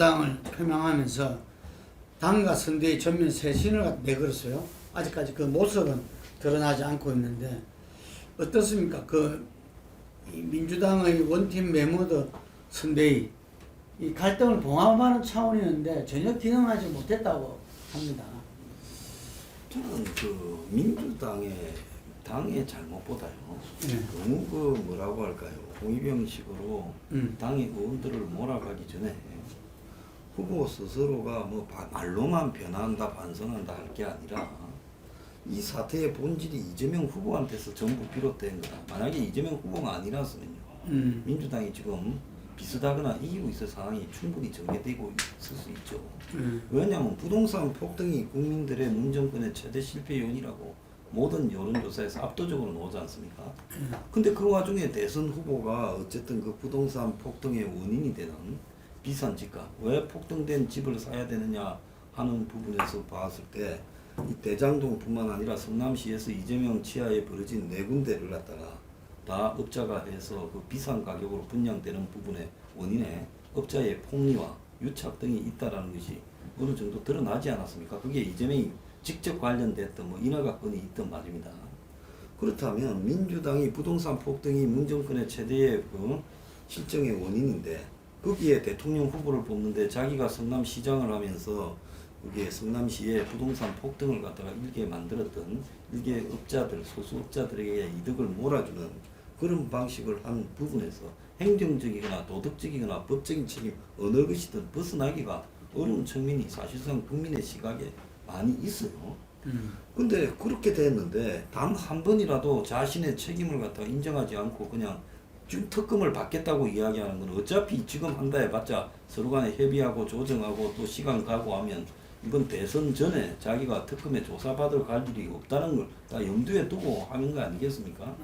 민주당을 표명하면서 당과 선대의 전면 쇄신을 내걸었어요. 아직까지 그 모습은 드러나지 않고 있는데 어떻습니까? 이 민주당의 원팀 메모드 선대위 이 갈등을 봉합하는 차원이었는데 전혀 기능하지 못했다고 합니다. 저는 민주당의 당의 잘못보다요. 너무 뭐라고 할까요? 홍위병식으로 당의 의원들을 몰아가기 전에 후보 스스로가 뭐 말로만 변한다 반성한다 할 게 아니라 이 사태의 본질이 이재명 후보한테서 전부 비롯된 거다. 만약에 이재명 후보가 아니라서는요. 민주당이 지금 비슷하거나 이기고 있을 상황이 충분히 전개되고 있을 수 있죠. 왜냐하면 부동산 폭등이 국민들의 문정권의 최대 실패 요인이라고 모든 여론조사에서 압도적으로 나오지 않습니까? 근데 그 와중에 대선 후보가 어쨌든 그 부동산 폭등의 원인이 되는 비싼 집값, 왜 폭등된 집을 사야 되느냐 하는 부분에서 봤을 때 이 대장동뿐만 아니라 성남시에서 이재명 치하에 벌어진 4군데를 갖다가 다 업자가 해서 그 비싼 가격으로 분양되는 부분의 원인에 업자의 폭리와 유착 등이 있다라는 것이 어느 정도 드러나지 않았습니까? 그게 이재명이 직접 관련됐던 뭐 인허가 건이 있던 말입니다. 그렇다면 민주당이 부동산 폭등이 문정권의 최대의 실정의 원인인데 거기에 대통령 후보를 뽑는데 자기가 성남시장을 하면서 그게 성남시의 부동산 폭등을 갖다가 일개 만들었던 일개 업자들, 소수 업자들에게 이득을 몰아주는 그런 방식을 한 부분에서 행정적이거나 도덕적이거나 법적인 책임 어느 것이든 벗어나기가 어려운 측면이 사실상 국민의 시각에 많이 있어요. 근데 그렇게 됐는데 단 한 번이라도 자신의 책임을 갖다가 인정하지 않고 그냥 지금 특검을 받겠다고 이야기하는 건 어차피 지금 한다 해봤자 서로 간에 협의하고 조정하고 또 시간 가고 하면 이번 대선 전에 자기가 특검에 조사받을 갈 일이 없다는 걸 다 염두에 두고 하는 거 아니겠습니까?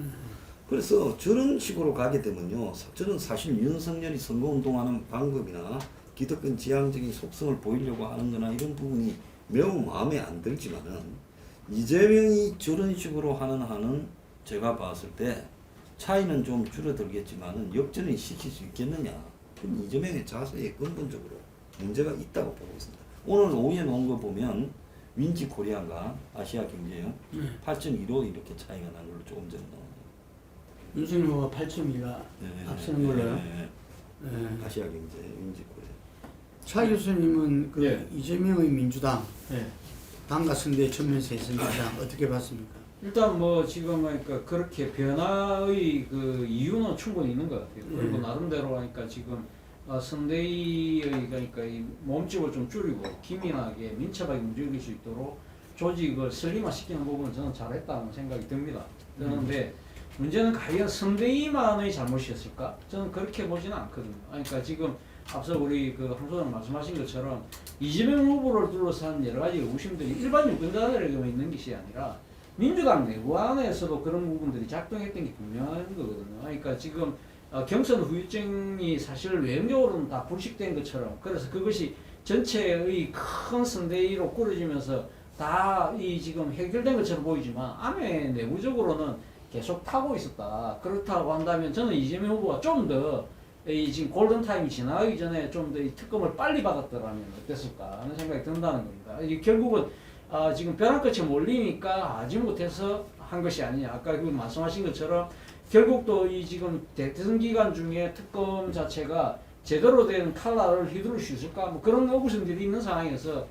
그래서 저런 식으로 가게 되면요. 저는 사실 윤석열이 선거운동하는 방법이나 기득권 지향적인 속성을 보이려고 하는 거나 이런 부분이 매우 마음에 안 들지만은 이재명이 저런 식으로 하는 한은 제가 봤을 때 차이는 좀 줄어들겠지만은 역전을 시킬 수 있겠느냐. 그럼 이재명의 자세에 근본적으로 문제가 있다고 보고 있습니다. 오늘 오후에 나온 거 보면 윈지 코리아가 아시아 경제요 8.15 이렇게 차이가 난 걸로 조금 전에 나왔네요. 윤석열 후보가 8.2가 앞서는 걸로요. 네. 아시아 경제 윈지 코리아. 차 교수님은 이재명의 민주당 네. 당과 선대의 전면 쇄신 과정 어떻게 봤습니까? 일단 뭐 지금 그러니까 그렇게 변화의 그 이유는 충분히 있는 것 같아요. 그리고 나름대로 하니까 지금 선대위의 그러니까 이 몸집을 좀 줄이고 기민하게 민첩하게 움직일 수 있도록 조직을 슬림화시키는 부분은 저는 잘했다는 생각이 듭니다. 그런데 문제는 과연 선대위만의 잘못이었을까? 저는 그렇게 보지는 않거든요. 그러니까 지금 앞서 우리 황 소장 말씀하신 것처럼 이재명 후보를 둘러싼 여러 가지 의구심들이 일반 유권자들에게만 있는 것이 아니라 민주당 내부 안에서도 그런 부분들이 작동했던 게 분명한 거거든요. 그러니까 지금 경선 후유증이 사실 외형적으로는 다 불식된 것처럼 그래서 그것이 전체의 큰 선대위로 꾸려지면서 다 이 지금 해결된 것처럼 보이지만 안에 내부적으로는 계속 타고 있었다. 그렇다고 한다면 저는 이재명 후보가 좀 더 이 지금 골든타임이 지나가기 전에 좀 더 이 특검을 빨리 받았더라면 어땠을까 하는 생각이 든다는 겁니다. 이 결국은 지금 벼랑 끝에 몰리니까 하지 못해서 한 것이 아니냐. 아까 그 말씀하신 것처럼 결국 또 이 지금 대선 기간 중에 특검 자체가 제대로 된 칼날을 휘두를 수 있을까? 뭐 그런 의구심들이 있는 상황에서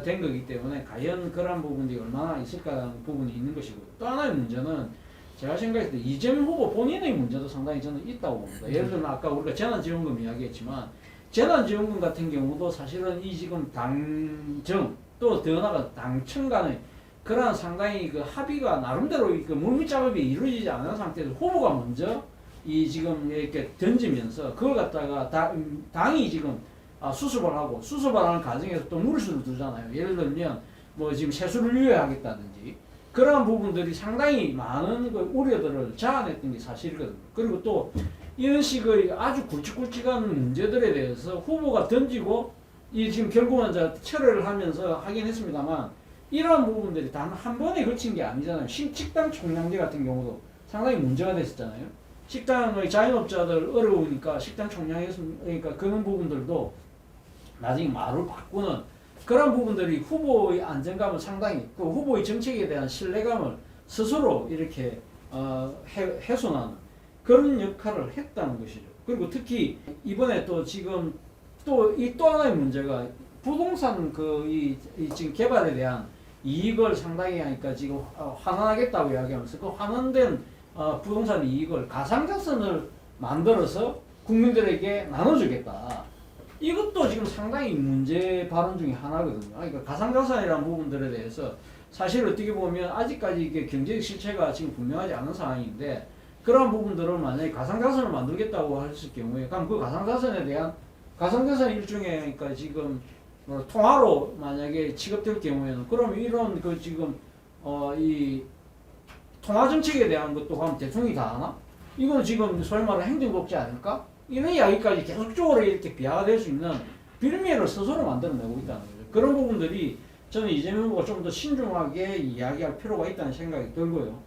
된 거기 때문에 과연 그런 부분이 얼마나 있을까 부분이 있는 것이고 또 하나의 문제는 제가 생각했을 때 이재명 후보 본인의 문제도 상당히 저는 있다고 봅니다. 예를 들면 아까 우리가 재난지원금 이야기했지만 재난지원금 같은 경우도 사실은 이 지금 당정 또 더 나아가 당청 간의 그러한 상당히 그 합의가 나름대로 그 물밑작업이 이루어지지 않은 상태에서 후보가 먼저 이 지금 이렇게 던지면서 그걸 갖다가 당이 지금 수습을 하고 수습을 하는 과정에서 또 무리수를 두잖아요. 예를 들면 뭐 지금 세수를 유예하겠다든지 그러한 부분들이 상당히 많은 그 우려들을 자아냈던 게 사실이거든요. 그리고 또 이런 식의 아주 굵직굵직한 문제들에 대해서 후보가 던지고 이 지금 결국은 이제 철회를 하면서 하긴 했습니다만 이러한 부분들이 단 한 번에 걸친 게 아니잖아요. 식당 총량제 같은 경우도 상당히 문제가 됐었잖아요. 식당의 자영업자들 어려우니까 식당 총량했으니까 그런 부분들도 나중에 말을 바꾸는 그런 부분들이 후보의 안정감을 상당히 그 후보의 정책에 대한 신뢰감을 스스로 이렇게 훼손하는 그런 역할을 했다는 것이죠. 그리고 특히 이번에 또 지금 또 하나의 문제가 부동산 이 지금 개발에 대한 이익을 상당히 하니까 지금 환원하겠다고 이야기하면서 그 환원된 부동산 이익을 가상자산을 만들어서 국민들에게 나눠주겠다. 이것도 지금 상당히 문제 발언 중에 하나거든요. 그러니까 가상자산이라는 부분들에 대해서 사실 어떻게 보면 아직까지 이게 경제적 실체가 지금 분명하지 않은 상황인데 그런 부분들을 만약에 가상자산을 만들겠다고 했을 경우에 그럼 그 가상자산에 대한 가상자산 일종의 그러니까 지금 통화로 만약에 취급될 경우에는 그럼 이런 그 지금 이 통화 정책에 대한 것도 그럼 대통령이 다 하나? 이건 지금 소위 말하는 행정복지 아닐까? 이런 이야기까지 계속적으로 이렇게 비하가 될 수 있는 빌미를 스스로 만들어내고 있다는 거죠. 그런 부분들이 저는 이재명 후보가 좀 더 신중하게 이야기할 필요가 있다는 생각이 들고요.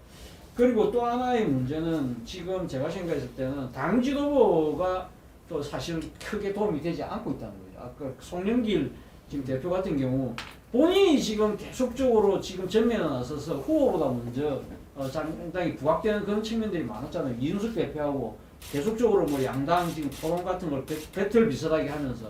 그리고 또 하나의 문제는 지금 제가 생각했을 때는 당 지도부가 또 사실 크게 도움이 되지 않고 있다는 거죠. 아까 송영길 지금 대표 같은 경우 본인이 지금 계속적으로 지금 전면에 나서서 후보보다 먼저 상당히 부각되는 그런 측면들이 많았잖아요. 이준석 대표하고 계속적으로 뭐 양당 지금 토론 같은 걸 배틀 비슷하게 하면서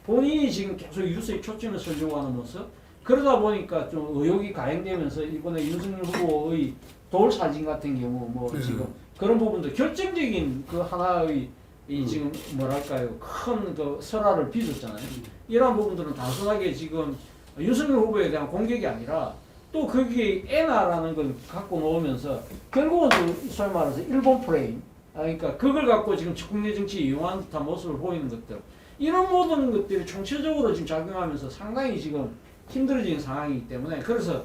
본인이 지금 계속 유세에 초점을 설려고 하는 모습 그러다 보니까 좀 의혹이 가행되면서 이번에 윤석열 후보의 돌 사진 같은 경우 뭐 지금 그런 부분도 결정적인 그 하나의 이 지금 뭐랄까요 큰 그 설화를 빚었잖아요. 이런 부분들은 단순하게 지금 윤석열 후보에 대한 공격이 아니라 또 거기에 애나라는 걸 갖고 놓으면서 결국은 소위 말해서 일본 프레임 그러니까 그걸 갖고 지금 국내 정치에 이용한 듯한 모습을 보이는 것들 이런 모든 것들이 총체적으로 지금 작용하면서 상당히 지금 힘들어진 상황이기 때문에 그래서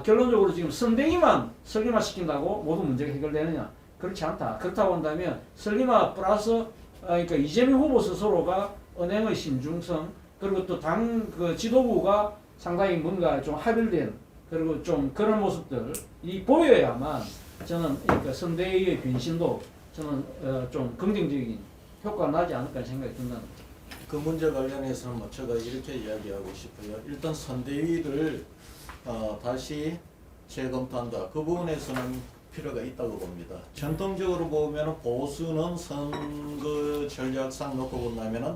결론적으로 지금 선대위만 설립화 시킨다고 모든 문제가 해결되느냐 그렇지 않다. 그렇다고 한다면 설립화 플러스 그러니까 이재명 후보 스스로가 은행의 신중성 그리고 또 당 그 지도부가 상당히 뭔가 좀 합일된 그리고 좀 그런 모습들이 보여야만 저는 그러니까 선대위의 변신도 저는 좀 긍정적인 효과가 나지 않을까 생각이 든다는 거죠. 그 문제 관련해서는 뭐 제가 이렇게 이야기하고 싶어요. 일단 선대위를 다시 재검토한다. 그 부분에서는 필요가 있다고 봅니다. 전통적으로 보면 보수는 선거 전략상 놓고 본다면은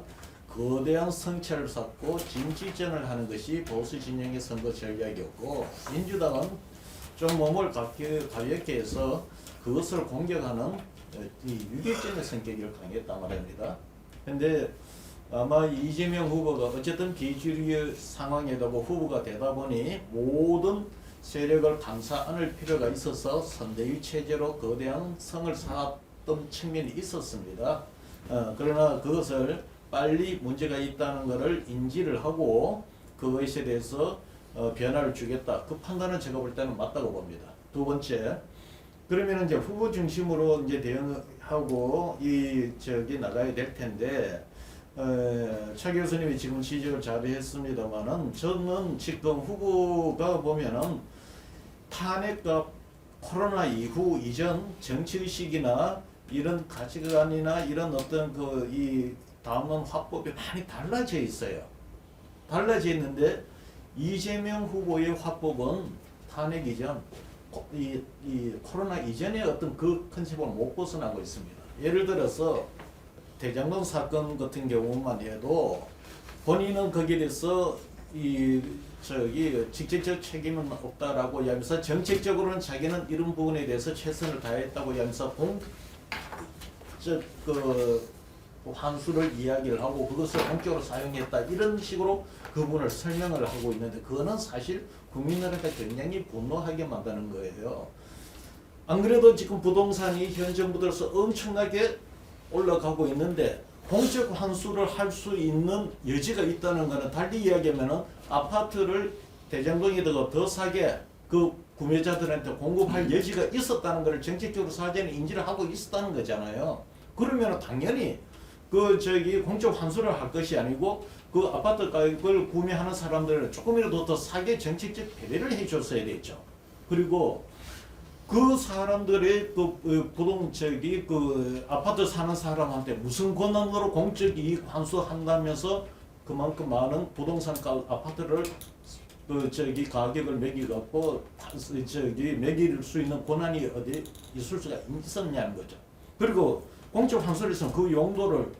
거대한 성체를 쌓고 진지전을 하는 것이 보수 진영의 선거 전략이었고 민주당은 좀 몸을 가볍게 해서 그것을 공격하는 이 유격전의 성격이 강했단 말입니다. 근데 아마 이재명 후보가 어쨌든 비주류 상황에다가 후보가 되다 보니 모든 세력을 감싸 안을 필요가 있어서 선대위 체제로 거대한 성을 쌓았던 측면이 있었습니다. 그러나 그것을 빨리 문제가 있다는 것을 인지를 하고 그것에 대해서 변화를 주겠다. 그 판단은 제가 볼 때는 맞다고 봅니다. 두 번째, 그러면 이제 후보 중심으로 이제 대응하고 나가야 될 텐데 차 교수님이 지금 지적을 잘 했습니다만은 저는 지금 후보가 보면은 탄핵과 코로나 이후 이전 정치의식이나 이런 가치관이나 이런 어떤 이 당원 화법이 많이 달라져 있어요. 달라져 있는데 이재명 후보의 화법은 탄핵 이전 이 코로나 이전의 어떤 그 컨셉을 못 벗어나고 있습니다. 예를 들어서 대장동 사건 같은 경우만 해도 본인은 거기에 대해서 직접적 책임은 없다라고 하면서 정책적으로는 자기는 이런 부분에 대해서 최선을 다했다고 하면서 환수를 이야기를 하고 그것을 본격으로 사용했다 이런 식으로 그 부분을 설명을 하고 있는데 그거는 사실 국민들한테 굉장히 분노하게 만드는 거예요. 안 그래도 지금 부동산이 현 정부 들어서 엄청나게 올라가고 있는데 공적 환수를 할 수 있는 여지가 있다는 것은 달리 이야기하면은 아파트를 대장동에다가 더 싸게 그 구매자들한테 공급할 여지가 있었다는 것을 정책적으로 사전에 인지를 하고 있었다는 거잖아요. 그러면 당연히 공적 환수를 할 것이 아니고 그 아파트 가격을 구매하는 사람들을 조금이라도 더 싸게 정책적 배려를 해줬어야 되죠. 그리고 그 사람들의 아파트 사는 사람한테 무슨 권한으로 공적 이익 환수한다면서 그만큼 많은 부동산 아파트를 가격을 매기갖고 매길 수 있는 권한이 어디 있을 수가 있었냐는 거죠. 그리고 공적 환수에서는 그 용도를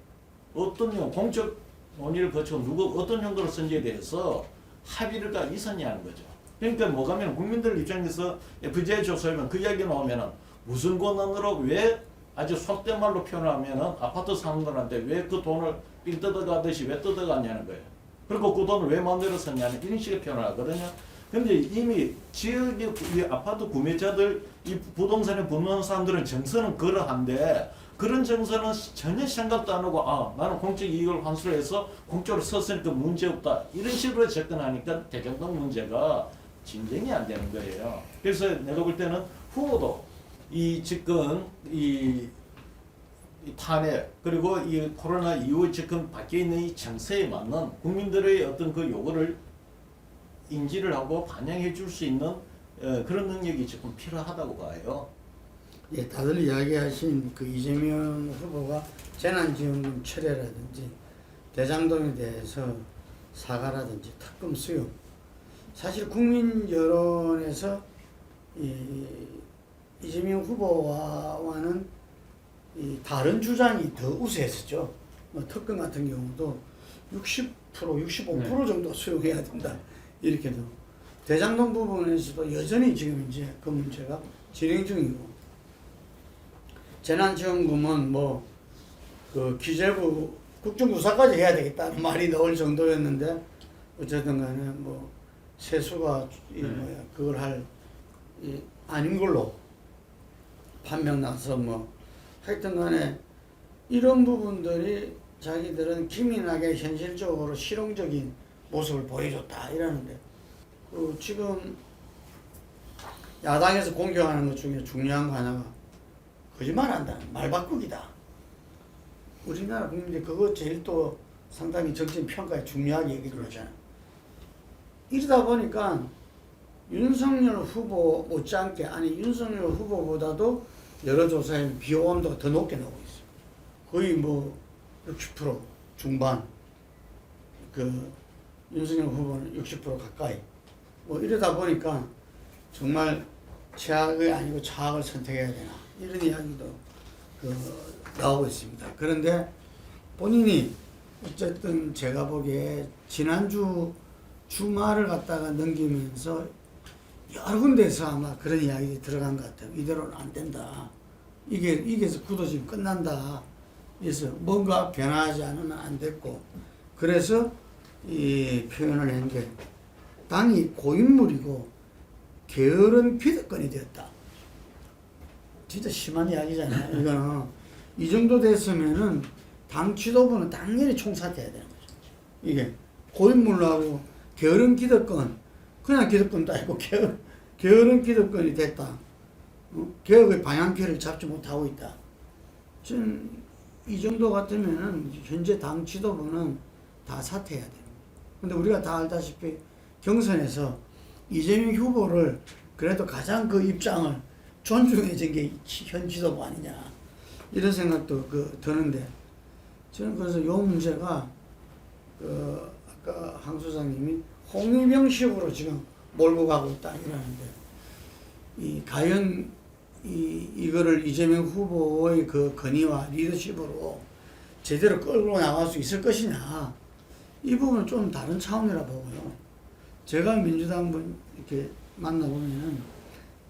어떤 공적 논의를 거치고 누구 어떤 용도로 쓴지에 대해서 합의가 있었냐는 거죠. 그러니까 뭐가면 국민들 입장에서 FJ 조사하면 그 이야기 나오면은 무슨 권한으로 왜 아주 속된 말로 표현하면은 아파트 사람들한테 왜 그 돈을 삥 뜯어가듯이 왜 뜯어갔냐는 거예요. 그리고 그 돈을 왜 마음대로 썼냐는 이런 식의 표현을 하거든요. 근데 이미 지역의 이 아파트 구매자들, 이 부동산에 붙는 사람들은 정서는 그러한데 그런 정서는 전혀 생각도 안 하고 나는 공적 이익을 환수를 해서 공적으로 썼으니까 문제없다. 이런 식으로 접근하니까 대장동 문제가 진정이 안 되는 거예요. 그래서 내가 볼 때는 후보도 이 지금 이 탄핵 그리고 이 코로나 이후 지금 밖에 있는 이 정세에 맞는 국민들의 어떤 그 요구를 인지를 하고 반영해 줄 수 있는 그런 능력이 지금 필요하다고 봐요. 예, 다들 이야기하신 그 이재명 후보가 재난지원금 철회라든지 대장동에 대해서 사과라든지 특검 수용, 사실 국민 여론에서 이재명 후보와는 다른 주장이 더 우세했었죠. 특검 같은 경우도 60%, 65% 정도 수용해야 된다. 이렇게도. 대장동 부분에서도 여전히 지금 이제 그 문제가 진행 중이고, 재난지원금은 그 기재부 국정조사까지 해야 되겠다는 말이 나올 정도였는데, 어쨌든 간에 세수가 그걸 아닌 걸로 판명 나서 하여튼 간에 이런 부분들이 자기들은 기민하게 현실적으로 실용적인 모습을 보여줬다 이러는데, 지금 야당에서 공격하는 것 중에 중요한 거 하나가 거짓말한다는 말 바꾸기다. 우리나라 국민들이 그거 제일 또 상당히 정치 평가에 중요하게 얘기를 하잖아요. 이러다 보니까 윤석열 후보 못지않게, 아니 윤석열 후보보다도 여러 조사에 비호감도가 더 높게 나오고 있어요. 거의 60% 중반, 윤석열 후보는 60% 가까이. 이러다 보니까 정말 최악이 아니고 차악을 선택해야 되나, 이런 이야기도 나오고 있습니다. 그런데 본인이 어쨌든 제가 보기에 지난주 주말을 갖다가 넘기면서 여러 군데에서 아마 그런 이야기 들어간 것 같아요. 이대로는 안 된다. 이게서 구도심 끝난다. 그래서 뭔가 변화하지 않으면 안 됐고, 그래서 이 표현을 한 게 당이 고인물이고 게으른 기득권이 되었다. 진짜 심한 이야기잖아요. 이거는 이 정도 됐으면은 당 지도부는 당연히 총사퇴해야 되는 거죠. 이게 고인물하고 게으른 기득권, 그냥 기득권도 아니고 게으른 기득권이 됐다. 개혁의 방향키를 잡지 못하고 있다. 저는 이 정도 같으면은 현재 당 지도부는 다 사퇴해야 돼요. 근데 우리가 다 알다시피 경선에서 이재명 후보를 그래도 가장 그 입장을 존중해준 게 현 지도부 아니냐, 이런 생각도 드는데, 저는 그래서 이 문제가 아까 황 소장님이 홍위병식으로 지금 몰고 가고 있다 이러는데, 과연 이거를 이재명 후보의 그 건의와 리더십으로 제대로 끌고 나갈 수 있을 것이냐, 이 부분은 좀 다른 차원이라 보고요. 제가 민주당 분 이렇게 만나보면은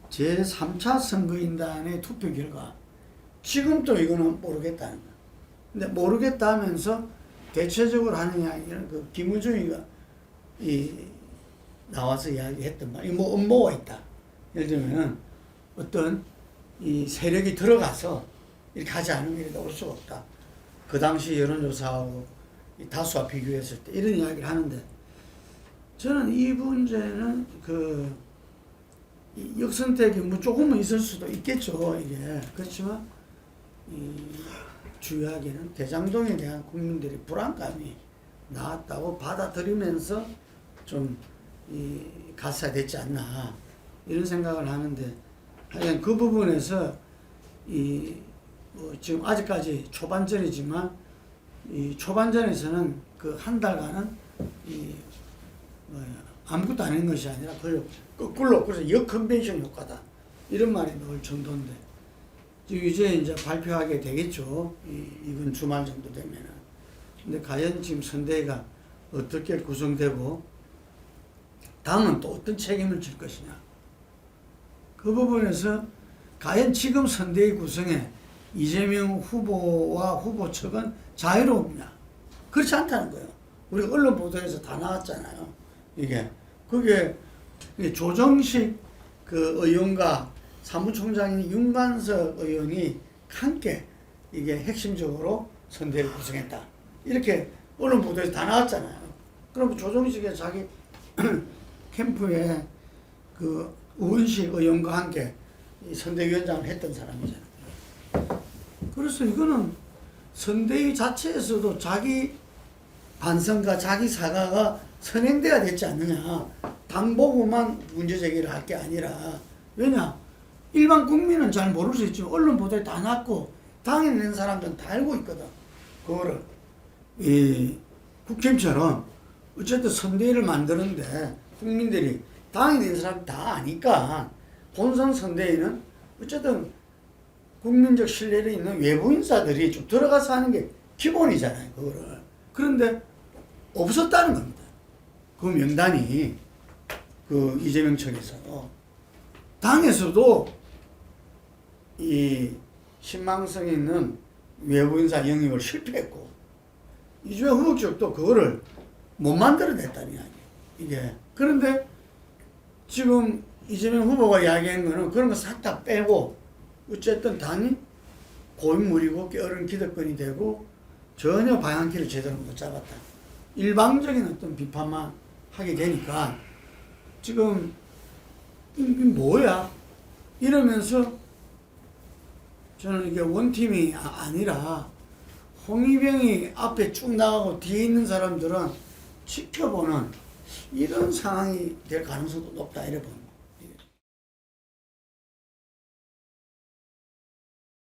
제3차 선거인단의 투표 결과 지금도 이거는 모르겠다는 거야. 근데 모르겠다 하면서 대체적으로 하느냐, 이런 김우중이가 나와서 이야기했던 말이 음모가 있다. 예를 들면은 어떤 이 세력이 들어가서 이렇게 하지 않으면 이렇게 올 수가 없다. 그 당시 여론조사하고 다수와 비교했을 때 이런 이야기를 하는데, 저는 이 문제는 이 역선택이 조금은 있을 수도 있겠죠, 이게. 그렇지만 주요하게는 대장동에 대한 국민들의 불안감이 나왔다고 받아들이면서 좀 가사가 됐지 않나, 이런 생각을 하는데, 하여간 그 부분에서 지금 아직까지 초반전이지만 이 초반전에서는 그 한 달간은 아무것도 안 하는 것이 아니라 그걸 거꾸로 그래서 역컨벤션 효과다 이런 말이 나올 정도인데 이제 발표하게 되겠죠. 이번 주말 정도 되면은. 근데 과연 지금 선대위가 어떻게 구성되고 다음은 또 어떤 책임을 질 것이냐. 그 부분에서 과연 지금 선대위 구성에 이재명 후보와 후보 측은 자유로우냐. 그렇지 않다는 거예요. 우리가 언론 보도에서 다 나왔잖아요. 그게 조정식 그 의원과 사무총장인 윤관석 의원이 함께 이게 핵심적으로 선대를 구성했다. 이렇게 언론 보도에서 다 나왔잖아요. 그럼 조정식이 자기 캠프에 그 우은식 의원과 함께 이 선대위원장을 했던 사람이잖아요. 그래서 이거는 선대위 자체에서도 자기 반성과 자기 사과가 선행돼야 되지 않느냐. 당 보고만 문제 제기를 할 게 아니라 왜냐? 일반 국민은 잘 모를 수 있지만 언론 보도에 다 났고 당에 있는 사람들은 다 알고 있거든. 그거를 이 국힘처럼 어쨌든 선대위를 만드는데 국민들이 당에 있는 사람이 다 아니까 본선 선대위는 어쨌든 국민적 신뢰를 있는 외부 인사들이 좀 들어가서 하는 게 기본이잖아요. 그거를. 그런데 없었다는 겁니다. 그 명단이 그 이재명 측에서 당에서도 이 신망성 있는 외부 인사 영입을 실패했고 이주영 후보 쪽도 그거를 못 만들어냈다는 이야기. 이게 그런데 지금 이재명 후보가 이야기한 거는 그런 거 싹 다 빼고 어쨌든 당이 고인물이고 게으른 기득권이 되고 전혀 방향키를 제대로 못 잡았다. 일방적인 어떤 비판만 하게 되니까 지금 이게 뭐야? 이러면서 저는 이게 원팀이 아니라 홍위병이 앞에 쭉 나가고 뒤에 있는 사람들은 지켜보는 이런 상황이 될 가능성도 높다 이래 봅니다.